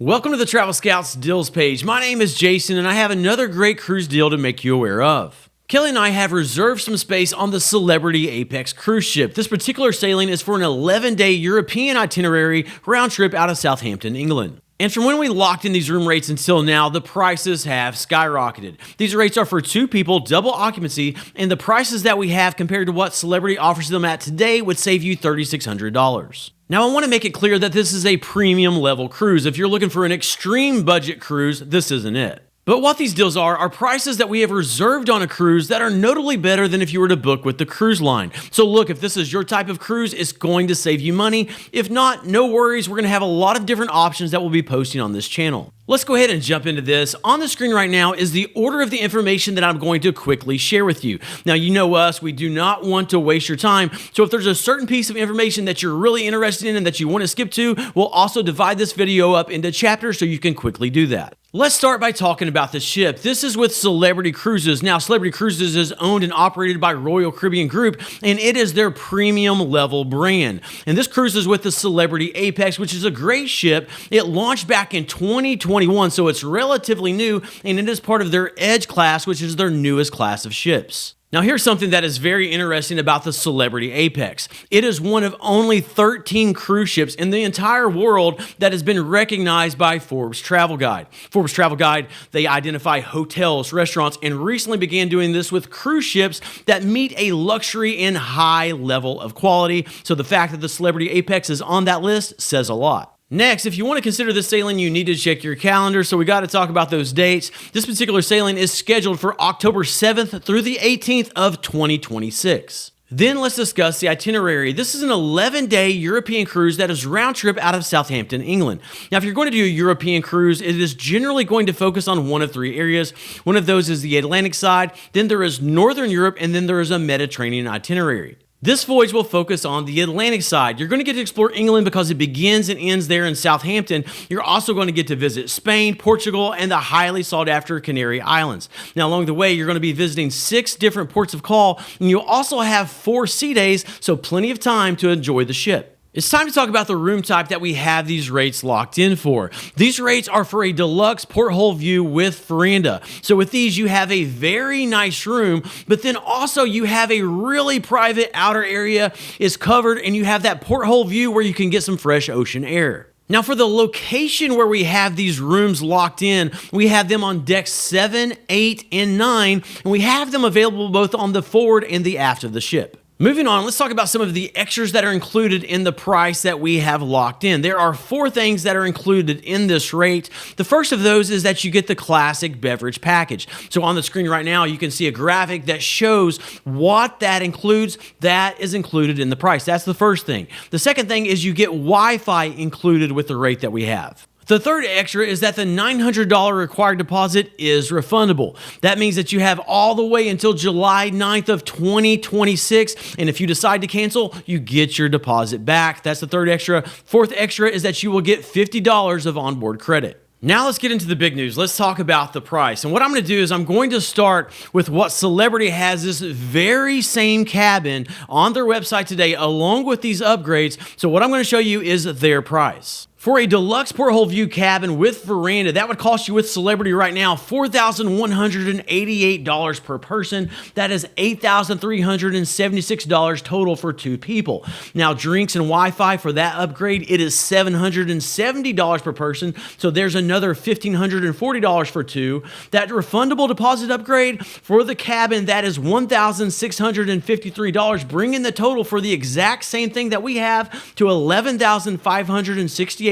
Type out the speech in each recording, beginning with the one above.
Welcome to the Travel Scouts deals page. My name is Jason and I have another great cruise deal to make you aware of. Kelly and I have reserved some space on the Celebrity Apex cruise ship. This particular sailing is for an 11-day European itinerary round trip out of Southampton, England. And from when we locked in these room rates until now, the prices have skyrocketed. These rates are for 2 people, double occupancy, and the prices that we have compared to what Celebrity offers them at today would save you $3,600. Now, I want to make it clear that this is a premium level cruise. If you're looking for an extreme budget cruise, this isn't it. But what these deals are prices that we have reserved on a cruise that are notably better than if you were to book with the cruise line. So look, if this is your type of cruise, it's going to save you money. If not, no worries. We're going to have a lot of different options that we'll be posting on this channel. Let's go ahead and jump into this. On the screen right now is the order of the information that I'm going to quickly share with you. Now, you know us, we do not want to waste your time. So if there's a certain piece of information that you're really interested in and that you want to skip to, we'll also divide this video up into chapters so you can quickly do that. Let's start by talking about the ship. This is with Celebrity Cruises. Now, Celebrity Cruises is owned and operated by Royal Caribbean Group, and it is their premium level brand. And this cruise is with the Celebrity Apex, which is a great ship. It launched back in 2021, so it's relatively new, and it is part of their Edge class, which is their newest class of ships. Now, here's something that is very interesting about the Celebrity Apex. It is one of only 13 cruise ships in the entire world that has been recognized by Forbes Travel Guide. Forbes Travel Guide, they identify hotels, restaurants, and recently began doing this with cruise ships that meet a luxury and high level of quality. So the fact that the Celebrity Apex is on that list says a lot. Next, if you want to consider this sailing, you need to check your calendar, so we got to talk about those dates. This particular sailing is scheduled for October 7th through the 18th of 2026. Then let's discuss the itinerary. This is an 11-day European cruise that is round trip out of Southampton, England. Now, if you're going to do a European cruise, it is generally going to focus on one of 3 areas. One of those is the Atlantic side, then there is Northern Europe, and then there is a Mediterranean itinerary. This voyage will focus on the Atlantic side. You're going to get to explore England because it begins and ends there in Southampton. You're also going to get to visit Spain, Portugal, and the highly sought after Canary Islands. Now, along the way, you're going to be visiting 6 different ports of call, and you'll also have 4 sea days, so plenty of time to enjoy the ship. It's time to talk about the room type that we have these rates locked in for. These rates are for a deluxe porthole view with veranda. So with these, you have a very nice room, but then also you have a really private outer area is covered, and you have that porthole view where you can get some fresh ocean air. Now, for the location where we have these rooms locked in, we have them on decks 7, 8, and 9, and we have them available both on the forward and the aft of the ship. Moving on, let's talk about some of the extras that are included in the price that we have locked in. There are 4 things that are included in this rate. The first of those is that you get the classic beverage package. So on the screen right now, you can see a graphic that shows what that includes. That is included in the price. That's the first thing. The second thing is you get Wi-Fi included with the rate that we have. The third extra is that the $900 required deposit is refundable. That means that you have all the way until July 9th of 2026, and if you decide to cancel, you get your deposit back. That's the third extra. Fourth extra is that you will get $50 of onboard credit. Now let's get into the big news. Let's talk about the price. And what I'm going to do is I'm going to start with what Celebrity has this very same cabin on their website today, along with these upgrades. So what I'm going to show you is their price. For a deluxe porthole view cabin with veranda, that would cost you with Celebrity right now $4,188 per person. That is $8,376 total for 2 people. Now, drinks and Wi-Fi for that upgrade, it is $770 per person. So there's another $1,540 for 2. That refundable deposit upgrade for the cabin, that is $1,653, bringing the total for the exact same thing that we have to $11,568.98.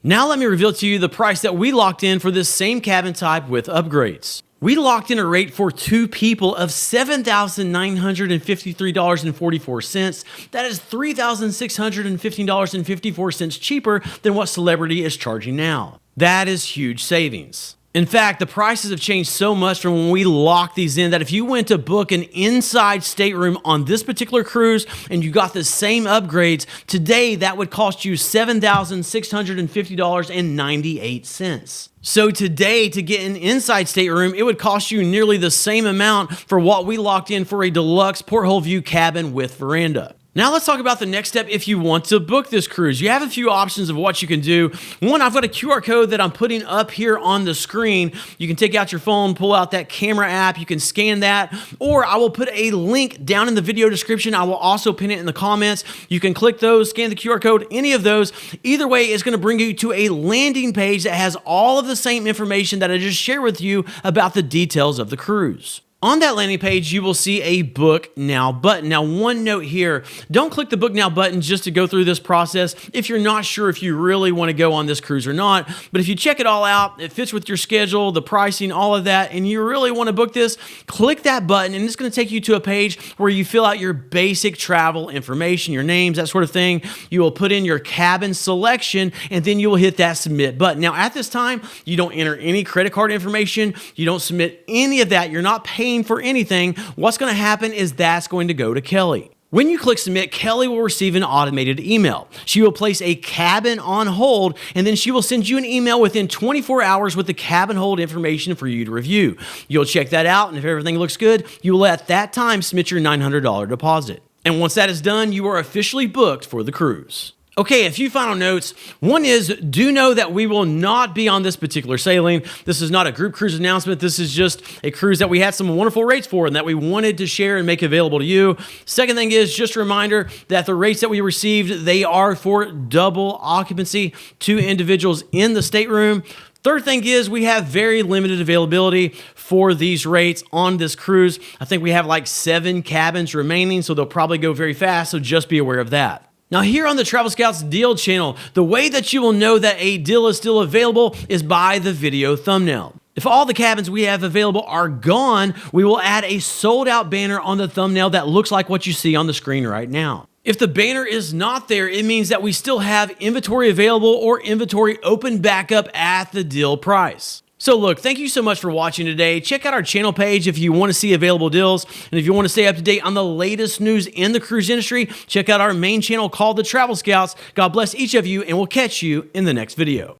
Now let me reveal to you the price that we locked in for this same cabin type with upgrades. We locked in a rate for 2 people of $7,953.44. That is $3,615.54 cheaper than what Celebrity is charging now. That is huge savings. In fact, the prices have changed so much from when we locked these in that if you went to book an inside stateroom on this particular cruise and you got the same upgrades, today that would cost you $7,650.98. So today, to get an inside stateroom, it would cost you nearly the same amount for what we locked in for a deluxe porthole view cabin with veranda. Now let's talk about the next step if you want to book this cruise. You have a few options of what you can do. One, I've got a QR code that I'm putting up here on the screen. You can take out your phone, pull out that camera app, you can scan that, or I will put a link down in the video description. I will also pin it in the comments. You can click those, scan the QR code, any of those. Either way, it's going to bring you to a landing page that has all of the same information that I just shared with you about the details of the cruise. On that landing page, you will see a Book Now button. Now, one note here, don't click the Book Now button just to go through this process if you're not sure if you really want to go on this cruise or not. But if you check it all out, it fits with your schedule, the pricing, all of that, and you really want to book this, click that button, and it's going to take you to a page where you fill out your basic travel information, your names, that sort of thing. You will put in your cabin selection, and then you will hit that Submit button. Now, at this time, you don't enter any credit card information. You don't submit any of that. You're not paying for anything. What's going to happen is that's going to go to Kellie. When you click Submit, Kellie will receive an automated email. She will place a cabin on hold, and then she will send you an email within 24 hours with the cabin hold information for you to review. You'll check that out, and if everything looks good, you will at that time submit your $900 deposit. And once that is done, you are officially booked for the cruise. Okay, a few final notes. One is, do know that we will not be on this particular sailing. This is not a group cruise announcement. This is just a cruise that we had some wonderful rates for and that we wanted to share and make available to you. Second thing is just a reminder that the rates that we received, they are for double occupancy, 2 individuals in the stateroom. Third thing is we have very limited availability for these rates on this cruise. I think we have like 7 cabins remaining, so they'll probably go very fast, so just be aware of that. Now here on the Travel Scouts deal channel, the way that you will know that a deal is still available is by the video thumbnail. If all the cabins we have available are gone, we will add a sold out banner on the thumbnail that looks like what you see on the screen right now. If the banner is not there, it means that we still have inventory available or inventory open back up at the deal price. So look, thank you so much for watching today. Check out our channel page if you want to see available deals. And if you want to stay up to date on the latest news in the cruise industry, check out our main channel called The Travel Scouts. God bless each of you, and we'll catch you in the next video.